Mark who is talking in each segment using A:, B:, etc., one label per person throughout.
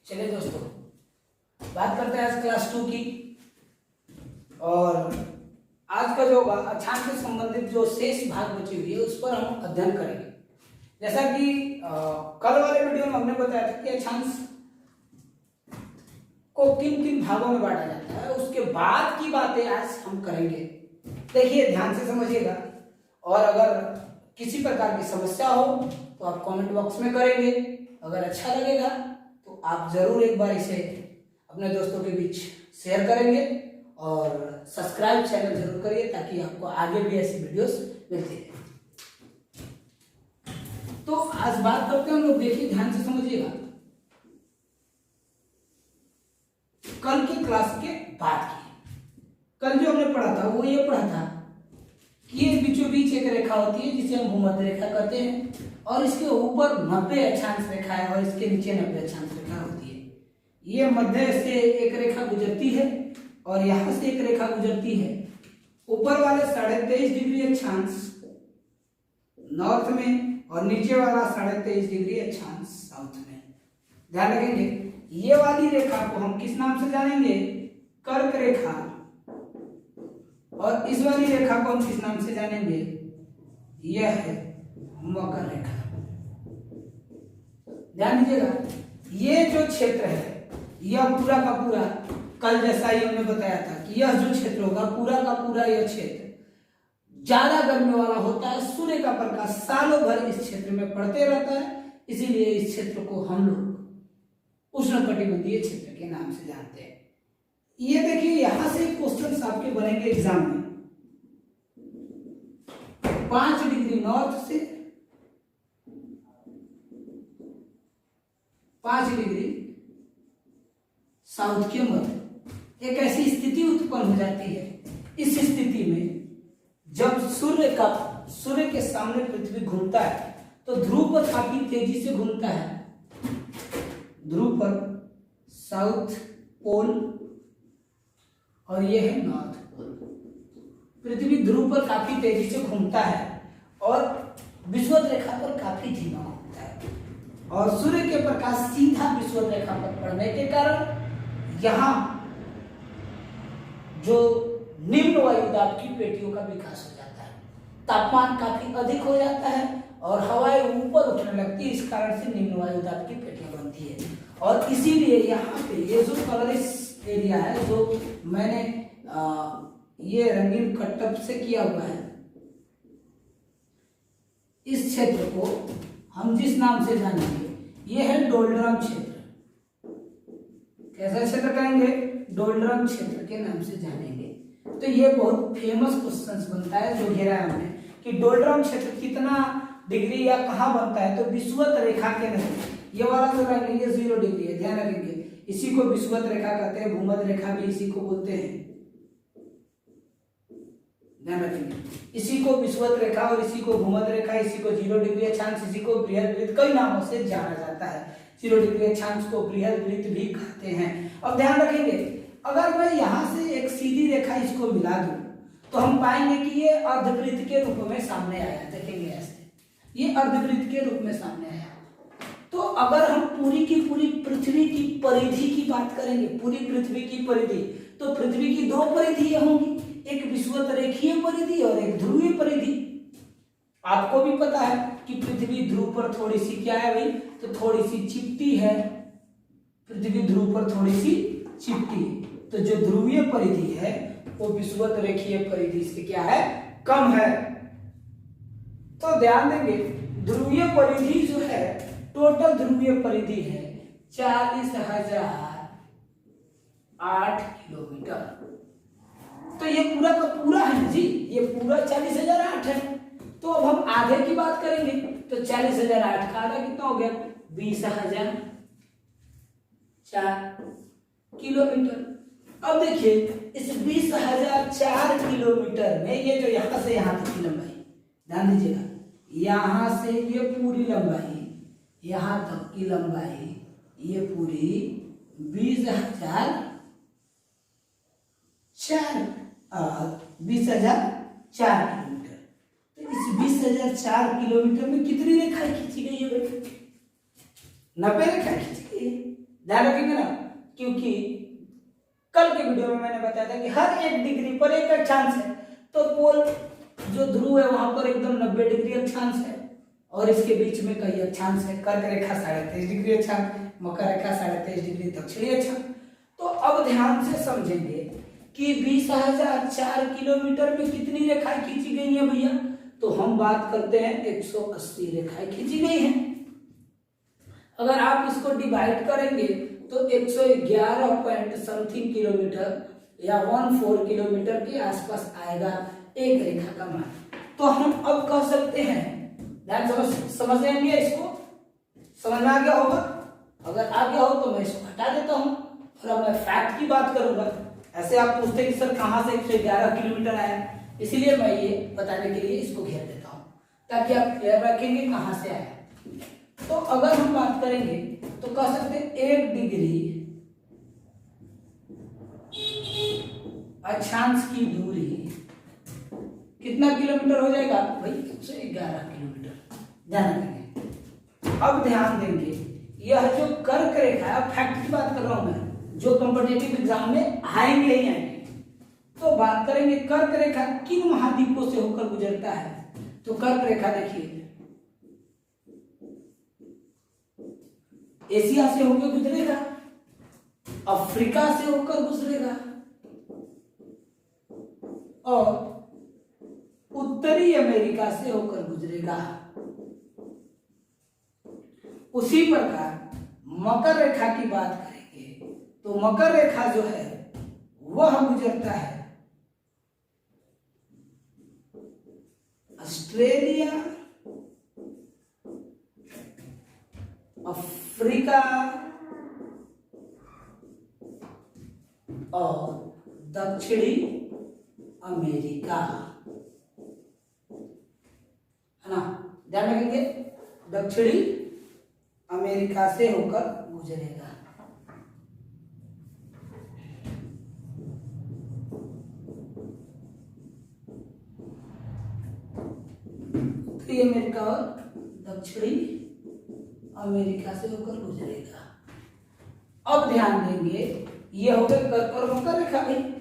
A: चलिए दोस्तों, बात करते हैं आज क्लास 2 की। और आज का जो अक्षांश से संबंधित जो शेष भाग बची हुई है उस पर हम अध्ययन करेंगे। जैसा कि कल वाले वीडियो में हमने बताया था कि अक्षांश को किन किन भागों में बांटा जाता है, उसके बाद की बातें आज हम करेंगे। देखिए, ध्यान से समझिएगा, और अगर किसी प्रकार की समस्या हो तो आप कमेंट बॉक्स में करेंगे। अगर अच्छा लगेगा तो आप जरूर एक बार इसे अपने दोस्तों के बीच शेयर करेंगे और सब्सक्राइब चैनल जरूर करिए ताकि आपको आगे भी ऐसी वीडियोस मिलती रहे। तो आज बात करते हैं हम लोग, देखिए ध्यान से समझिएगा, कल की क्लास के बाद की। कल जो हमने पढ़ा था वो ये पढ़ा था कि ये बीचों बीच एक रेखा होती है जिसे हम भूमध्य रेखा कहते हैं, और इसके ऊपर 90 अक्षांश रेखा है और इसके नीचे 90 अक्षांश रेखा होती है। ये मध्य से एक रेखा गुजरती है और यहां से एक रेखा गुजरती है। ऊपर वाले 23.5 डिग्री अक्षांश नॉर्थ में और नीचे वाला 23.5 डिग्री अक्षांश साउथ में। ध्यान रखेंगे, ये वाली रेखा को हम किस नाम से जानेंगे? कर्क रेखा। और इस वाली रेखा को हम किस नाम से जानेंगे? यह है मकर रेखा। ध्यान दीजिएगा, ये जो क्षेत्र है यह पूरा का पूरा, कल जैसा ही हमने बताया था कि यह जो क्षेत्र होगा पूरा का पूरा, यह क्षेत्र ज्यादा गर्मी वाला होता है। सूर्य का प्रकाश सालों भर इस क्षेत्र में पड़ते रहता है, इसीलिए इस क्षेत्र को हम लोग उष्णकटिबंधीय क्षेत्र के नाम से जानते हैं। ये देखिए, यहां से क्वेश्चन आपके बनेंगे एग्जाम में। 5 डिग्री नॉर्थ से 5 डिग्री साउथ के मध्य एक ऐसी स्थिति उत्पन्न हो जाती है। इस स्थिति में जब सूर्य के सामने पृथ्वी घूमता है तो ध्रुव पर काफी तेजी से घूमता है। ध्रुव पर साउथ पोल और यह है नॉर्थ पोल। पृथ्वी ध्रुव पर काफी तेजी से घूमता है और विषुवत रेखा पर काफी धीमा घूमता है, और सूर्य के प्रकाश सीधा विषुवत रेखा पर पड़ने के कारण यहां जो निम्न वायुदाब की पेटियों का विकास हो जाता है। तापमान काफी अधिक हो जाता है और हवाएं ऊपर उठने लगती है। इस कारण से निम्न वायुदाब की पेटियां बनती है, और इसीलिए यहाँ पे ये जो कलरिस एरिया है जो मैंने ये रंगीन कटअप से किया हुआ है, इस क्षेत्र को हम जिस नाम से जानेंगे ये है डोल्ड्रम क्षेत्र। कैसा क्षेत्र कहेंगे? डोल्ड्रम क्षेत्र के नाम से जानेंगे। तो ये बहुत फेमस क्वेश्चन बनता है जो घेरा है हमने कि डोल्ड्रम क्षेत्र कितना डिग्री या कहाँ बनता है, तो विषुवत रेखा के नजदीक। ये वाला जो रहेंगे ये 0 डिग्री है, ध्यान रखेंगे। इसी को विषुवत रेखा कहते हैं, भूमध्य रेखा भी इसी को बोलते हैं, ध्यान रखेंगे। इसी को विषुवत रेखा और इसी को भूमध्य रेखा, इसी को 0 डिग्री अक्षांश, इसी को बृहद, कई नामों से जाना जाता है। 0 डिग्री अक्षांश को बृहद भी कहते हैं। अब ध्यान रखेंगे, अगर मैं यहां से एक सीधी रेखा इसको मिला दूं तो हम पाएंगे कि ये अर्धवृत्त के रूप में सामने आया। देखेंगे ऐसे, ये अर्धवृत्त के रूप में सामने आया। तो अगर हम पूरी की पूरी पृथ्वी की परिधि की बात करेंगे, पूरी पृथ्वी की परिधि, तो पृथ्वी की 2 परिधियां होंगी, एक विषुवत रेखीय परिधि और एक ध्रुवीय परिधि। आपको भी पता है कि पृथ्वी ध्रुव पर थोड़ी सी क्या है भाई, तो थोड़ी सी चिपटी है। पृथ्वी ध्रुव पर थोड़ी सी चिपटी है, तो जो ध्रुवीय परिधि है वो विषुवत रेखीय परिधि से क्या है? कम है। तो ध्यान देंगे, ध्रुवीय परिधि जो है, टोटल ध्रुवीय परिधि है 40,008 किलोमीटर। तो ये पूरा का पूरा है ना जी, ये पूरा 40,008 है। तो अब हम आधे की बात करेंगे तो 40,008 का आधा कितना हो गया? 20,004 किलोमीटर। अब देखिए, इस 20,004 किलोमीटर में ये जो यहां से यहां तक की लंबाई, ध्यान दीजिएगा, यहां से ये पूरी लंबाई, यहां तक की लंबाई, ये पूरी 20,004 किलोमीटर। तो इस 20,004 किलोमीटर में कितनी रेखाएं खींची गई है बेटे? 90 रेखाएं खींची गई है। ध्यान रखेंगे ना, क्योंकि कल के वीडियो में मैंने बताया था कि हर 1 डिग्री पर एक अक्षांश है, तो पोल जो ध्रुव है वहां पर एकदम 90 डिग्री अक्षांश है और इसके बीच में कई अक्षांश है। कर्क रेखा 23.5 डिग्री अक्षांश, मकर रेखा 23.5 डिग्री दक्षिणी अक्षांश। तो अब ध्यान से समझेंगे कि 20,004 किलोमीटर में कितनी रेखाएं खींची गई हैं भैया, तो हम बात करते हैं 180 रेखाएं खींची गई हैं। अगर आप इसको डिवाइड करेंगे तो 111 पॉइंट समथिंग किलोमीटर या 14 किलोमीटर के आसपास आएगा एक रेखा का मान। तो हम अब कह सकते हैं, ध्यान समझ लेंगे, इसको समझ में आ गया होगा। अगर आ गया हो तो मैं इसको हटा देता हूं और अब मैं फैक्ट की बात करूंगा। ऐसे आप पूछते हैं कि सर कहां से 111 किलोमीटर आया, इसीलिए मैं ये बताने के लिए इसको घेर देता हूं ताकि आप क्लियर रखेंगे कहां से आया। तो अगर हम बात करेंगे तो कह सकते हैं 1 डिग्री अक्षांश की दूरी कितना किलोमीटर हो जाएगा भाई, 111 किलोमीटर। ध्यान रखेंगे। अब ध्यान देंगे, यह जो कर्क रेखा है, फैक्ट की बात कर रहा हूं मैं, जो कॉम्पिटिटिव एग्जाम में आएंगे ही आएंगे। तो बात करेंगे कर्क रेखा किन महाद्वीपों से होकर गुजरता है। तो कर्क रेखा देखिए, एशिया से होकर गुजरेगा, अफ्रीका से होकर गुजरेगा और उत्तरी अमेरिका से होकर गुजरेगा। उसी प्रकार मकर रेखा की बात करेंगे तो मकर रेखा जो है वह गुजरता है ऑस्ट्रेलिया, अफ्रीका और दक्षिणी अमेरिका, है ना। ध्यान रखेंगे, दक्षिणी अमेरिका से होकर गुजरेगा। उत्तरी अमेरिका और दक्षिणी अमेरिका से होकर गुजरेगा। अब ध्यान देंगे, ये हो गए कर्क और मकर रेखा में।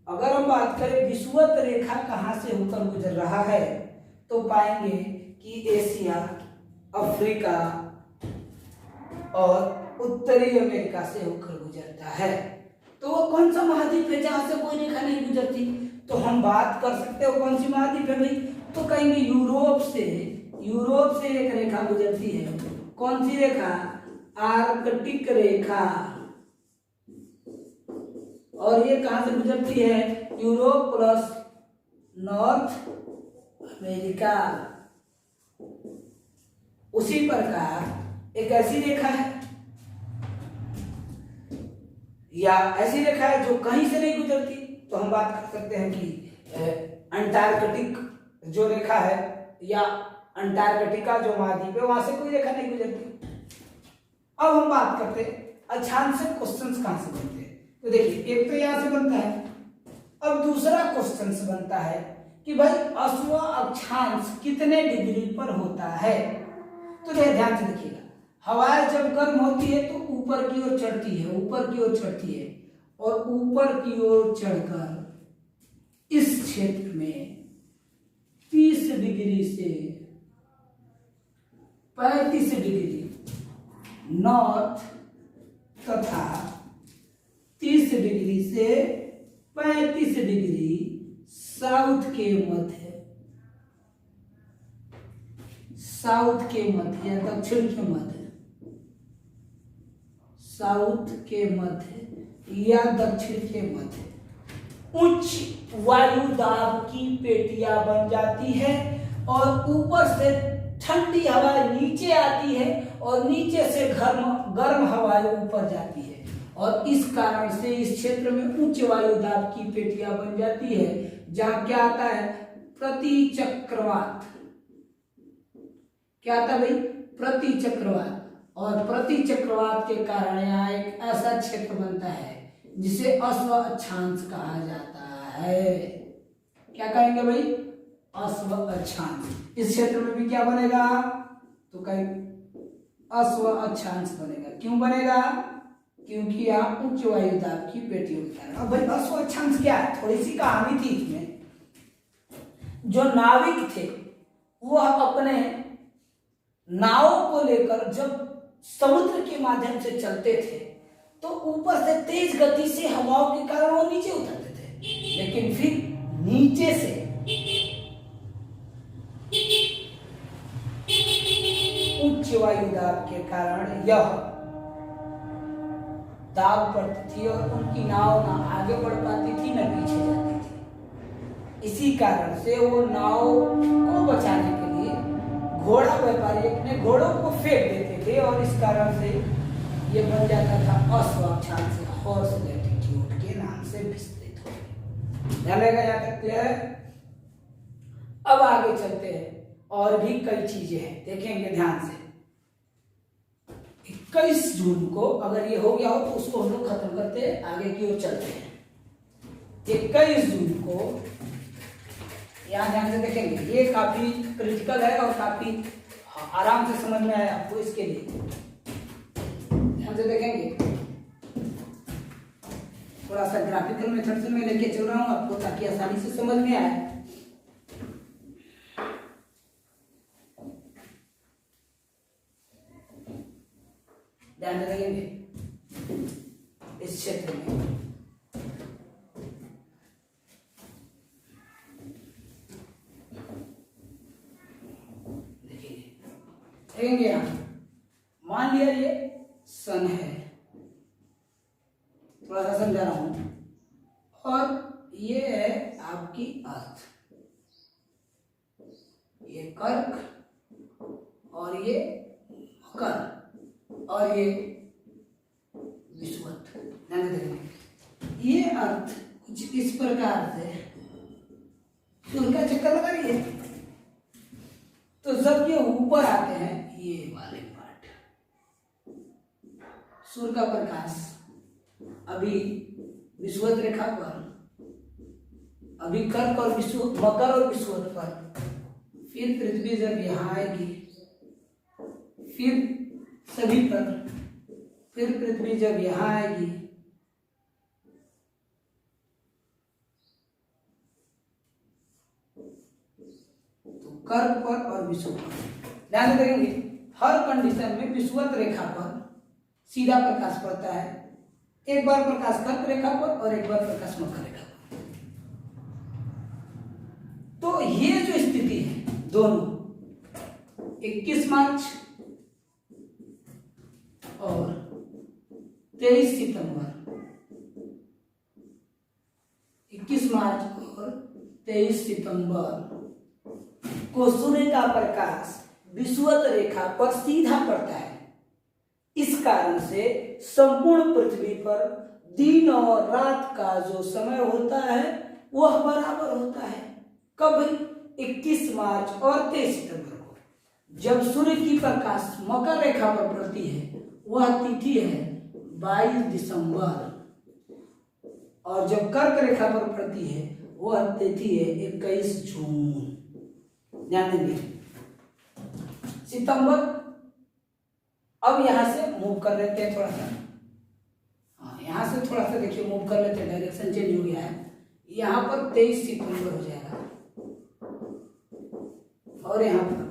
A: अगर हम बात करें विषुवत रेखा कहां से होकर गुजर रहा है तो पाएंगे कि एशिया, अफ्रीका और उत्तरी अमेरिका से होकर गुजरता है। तो वो कौन सा महाद्वीप है जहां से कोई रेखा नहीं गुजरती, तो हम बात कर सकते हो कौन सी महाद्वीप है भाई, तो कहेंगे यूरोप से एक रेखा गुजरती है। कौन सी रेखा, आर्कटिक रेखा, और ये कहां से गुजरती है, यूरोप प्लस नॉर्थ अमेरिका। उसी प्रकार एक ऐसी रेखा है या ऐसी रेखा है जो कहीं से नहीं गुजरती, तो हम बात कर सकते हैं कि अंटार्कटिक जो रेखा है या अंटार्कटिका जो महाद्वीप है वहां से कोई रेखा नहीं गुजरती। अब हम बात करते हैं अक्षांश से क्वेश्चंस कहां से बनते हैं। तो देखिए, एक तो यहां से बनता है, अब दूसरा क्वेश्चन बनता है कि भाई अश्व अक्षांश कितने डिग्री पर होता है। तो ध्यान से देखिएगा, हवाएं जब गर्म होती है तो ऊपर की ओर चढ़ती है और ऊपर की ओर चढ़कर इस क्षेत्र में 30 डिग्री से 35 डिग्री नॉर्थ तथा 30 डिग्री से 35 डिग्री साउथ के मध्य या दक्षिण के मध्य, साउथ के मध्य या दक्षिण के मध्य उच्च वायु दाब की पेटियां बन जाती है और ऊपर से ठंडी हवा नीचे आती है और नीचे से गर्म हवाएं ऊपर जाती है और इस कारण से इस क्षेत्र में उच्च वायु दाब की पेटियां बन जाती है, जहां क्या आता है, प्रति चक्रवात। क्या आता है भाई, प्रति चक्रवात। और प्रति चक्रवात के कारण यहाँ एक ऐसा क्षेत्र बनता है जिसे अश्व अक्षांश कहा जाता है। क्या कहेंगे भाई, अश्व अक्षांश। इस क्षेत्र में भी क्या बनेगा, तो कहीं अश्व अक्षांश बनेगा। क्यों बनेगा, क्योंकि यहाँ उच्च वायु दाब की पेटियों के कारण। अब भाई अश्व अक्षांश क्या है, थोड़ी सी कहानी थी इसमें। जो नाविक थे वह अपने नाव को लेकर जब समुद्र के माध्यम से चलते थे तो ऊपर से तेज गति से हवाओं के कारण वो नीचे उतरते थे, लेकिन फिर नीचे से उच्च वायु दाब के कारण यह दाब पड़ती थी और उनकी नाव ना आगे बढ़ पाती थी न पीछे जाती थी। इसी कारण से वो नाव को बचाने के लिए घोड़ा व्यापारी अपने घोड़ों को फेंक देते थे और इस कारण से ये बन जाता था अश्व अक्षांश, हॉर्स लैटिट्यूड के नाम से विस्तृत हो गया। ध्यान रहेगा, यहाँ तक क्लियर है। अब आगे चलते हैं, और भी कई चीजें हैं, देखेंगे ध्यान से। 21 जून को अगर ये हो गया हो तो उसको हम लोग खत्म करते हैं, आगे की ओर चलते हैं। 21 जून को यहाँ ध्यान से देखेंगे, ये काफी क्रिटिकल है और काफी आराम से समझ में आए आपको, इसके लिए ध्यान से देखेंगे। थोड़ा सा ग्राफिकल मेथड से मैं लेके चल रहा हूं आपको ताकि आसानी से समझ में आए। ध्यान से देखेंगे इस क्षेत्र में देखेंगे यहाँ, मान लिया ये सन है, थोड़ा सा समझा रहा हूं, और ये है आपकी अर्थ, ये कर्क और ये मकर और ये विषुवत। ध्यान देंगे ये अर्थ कुछ इस प्रकार से सूर्य का चक्कर लगा रही है, तो जब ये ऊपर आते हैं ये वाले पार्ट, सूर्य का प्रकाश अभी विषुवत रेखा पर, अभी कर्क और मकर और विषुवत पर, फिर पृथ्वी जब यहाँ आएगी, फिर सभी पर, फिर पृथ्वी जब यहाँ आएगी, तो कर्क पर और विषुवत पर। ध्यान देंगे हर कंडीशन में विषुवत रेखा पर सीधा प्रकाश पड़ता है, एक बार प्रकाश कर्क रेखा पर और एक बार प्रकाश मकर रेखा पर। तो ये जो स्थिति है दोनों 21 मार्च और 23 सितंबर, 21 मार्च और 23 सितंबर को सूर्य का प्रकाश विषुवत रेखा पर सीधा पड़ता है। इस कारण से संपूर्ण पृथ्वी पर दिन और रात का जो समय होता है वह बराबर होता है। कब? 21 मार्च और 23 सितंबर को, जब सूर्य की प्रकाश मकर रेखा पर पड़ती है, वह तिथि है 22 दिसंबर, और जब कर्क रेखा पर पड़ती है वह तिथि है 21 जून। ध्यान देंगे सितंबर, अब यहां से मूव कर लेते हैं थोड़ा सा, हाँ यहां से थोड़ा सा देखिए मूव कर लेते हैं, डायरेक्शन चेंज हो गया है, यहां पर 23 सितंबर हो जाएगा और यहां पर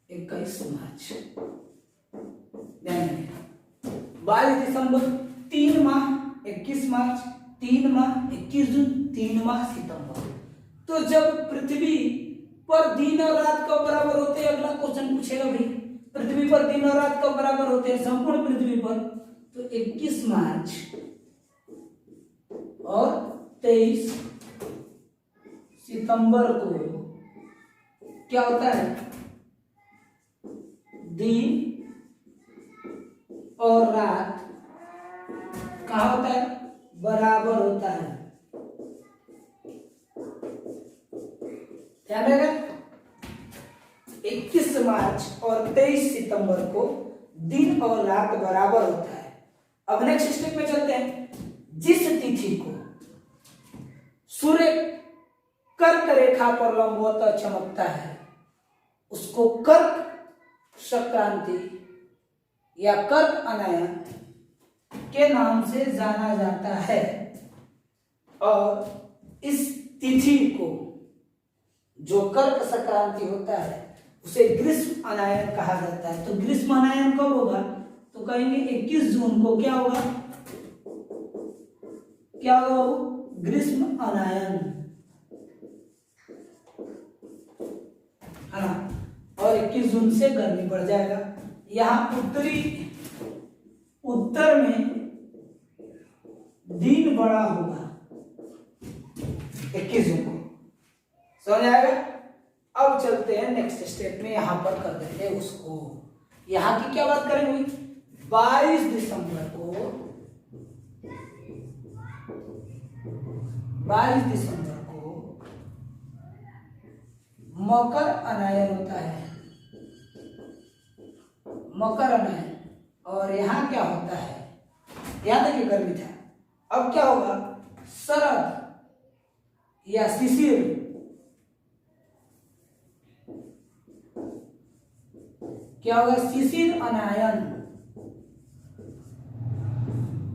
A: 21 मार्च। ध्यान देंगे 22 दिसंबर 3 माह, 21 मार्च 3 माह, 21 जून 3 माह सितंबर। तो जब पृथ्वी पर दिन और रात कब बराबर होते हैं, अगला क्वेश्चन पूछेगा भाई, पृथ्वी पर दिन और रात कब बराबर होते हैं संपूर्ण पृथ्वी पर, तो 21 मार्च और 23 सितंबर को क्या होता है, दिन और रात कहाँ होता है, बराबर होता है। ध्यान रखना 21 मार्च और 23 सितंबर को दिन और रात बराबर होता है। अब नेक्स्ट स्टेप में चलते हैं। जिस तिथि को सूर्य कर्क रेखा पर लंबवत चमकता है उसको कर्क संक्रांति या कर्क अनायन के नाम से जाना जाता है और इस तिथि को जो कर्क संक्रांति होता है उसे ग्रीष्म अनायन कहा जाता है। तो ग्रीष्म अनायन कब होगा? तो कहेंगे 21 जून को क्या होगा? क्या होगा वो? ग्रीष्म अनायन, है ना। और 21 जून से गर्मी बढ़ जाएगा। यहाँ उत्तर में दिन बड़ा होगा 21 जून को, समझ आएगा। अब चलते हैं नेक्स्ट स्टेप में, यहां पर कर देते हैं उसको। यहां की क्या बात करेंगे? 22 दिसंबर को मकर अनायन होता है, मकर अनायन। और यहां क्या होता है? यहां देखिए गर्मी था, अब क्या होगा? शरद या शिशिर, क्या होगा? शिशिर अनायन।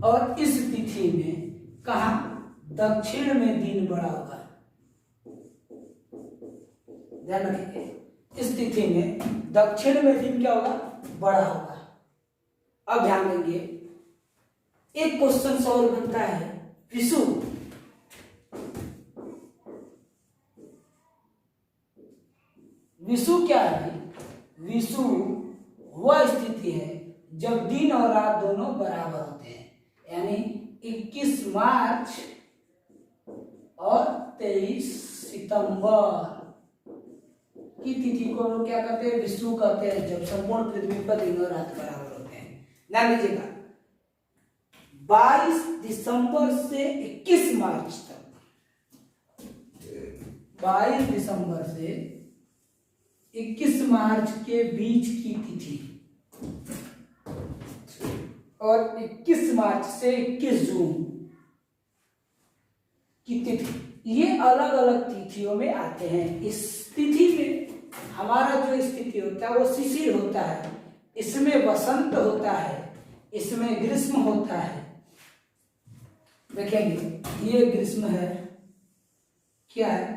A: और इस तिथि में कहा? दक्षिण में दिन बड़ा होगा, ध्यान रखिए। इस तिथि में दक्षिण में दिन क्या होगा? बड़ा होगा। अब ध्यान देंगे, एक क्वेश्चन सॉल्व बनता है। विषु क्या है? विषु वह स्थिति है जब दिन और रात दोनों बराबर होते हैं, यानी 21 मार्च और 23 सितंबर की तिथि को हम लोग क्या कहते हैं? विषु कहते हैं, जब संपूर्ण पृथ्वी पर दिन और रात बराबर होते हैं। ध्यान दीजिएगा, 22 दिसंबर से 21 मार्च तक, 22 दिसंबर से 21 मार्च के बीच की तिथि और 21 मार्च से 21 जून की तिथि, ये अलग अलग तिथियों में आते हैं। इस तिथि में हमारा जो स्थिति होता है वो शिशिर होता है, इसमें वसंत होता है, इसमें ग्रीष्म होता है। देखेंगे ये ग्रीष्म है, क्या है?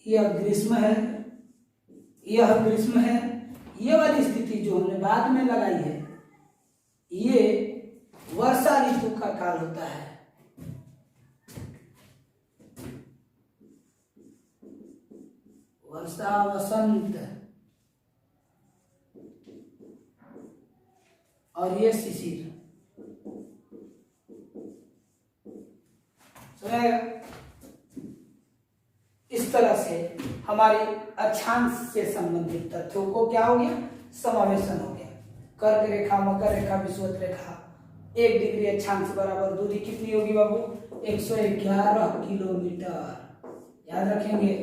A: यह ग्रीष्म है, यह ग्रीष्म है। ये वाली स्थिति जो हमने बाद में लगाई है ये वर्षा ऋतु का काल होता है। वर्षा, वसंत, और ये शिशिर। इस तरह से हमारे अक्षांश से संबंधित तथ्यों को क्या हो गया? समावेशन हो गया। कर्क रेखा, मकर रेखा, विषुवत रेखा, 1 डिग्री अक्षांश बराबर दूरी कितनी होगी बाबू? 111 किलोमीटर। याद रखेंगे,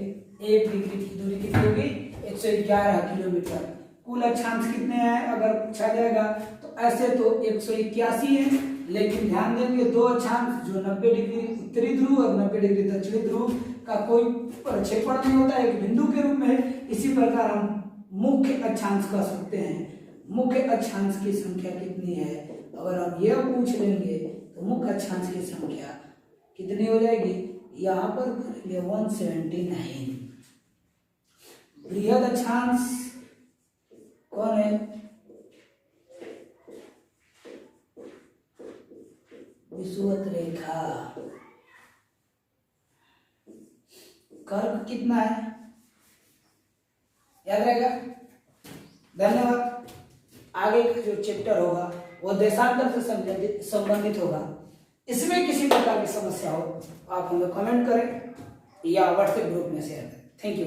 A: 1 डिग्री की दूरी कितनी होगी? 111 किलोमीटर। कुल अक्षांश कितने हैं अगर पूछा जाएगा तो ऐसे तो 181 है, लेकिन ध्यान देंगे दो अक्षांश जो 90 डिग्री उत्तरी ध्रुव और 90 डिग्री दक्षिणी ध्रुव का कोई प्रक्षेपण नहीं होता है, एक बिंदु के रूप में। इसी प्रकार हम मुख्य अक्षांश कह सकते हैं। मुख्य अक्षांश की संख्या कितनी है अगर हम यह पूछ लेंगे तो मुख्य अक्षांश की संख्या कितनी हो जाएगी? यहाँ पर करेंगे 179। बृहद अक्षांश कौन है? विषुवत रेखा। कर्क कितना है? याद रहेगा। धन्यवाद। आगे का जो चैप्टर होगा वो देशांतर से संबंधित होगा। इसमें किसी प्रकार की समस्या हो आप हमें कमेंट करें या व्हाट्सएप ग्रुप में शेयर करें। Thank you.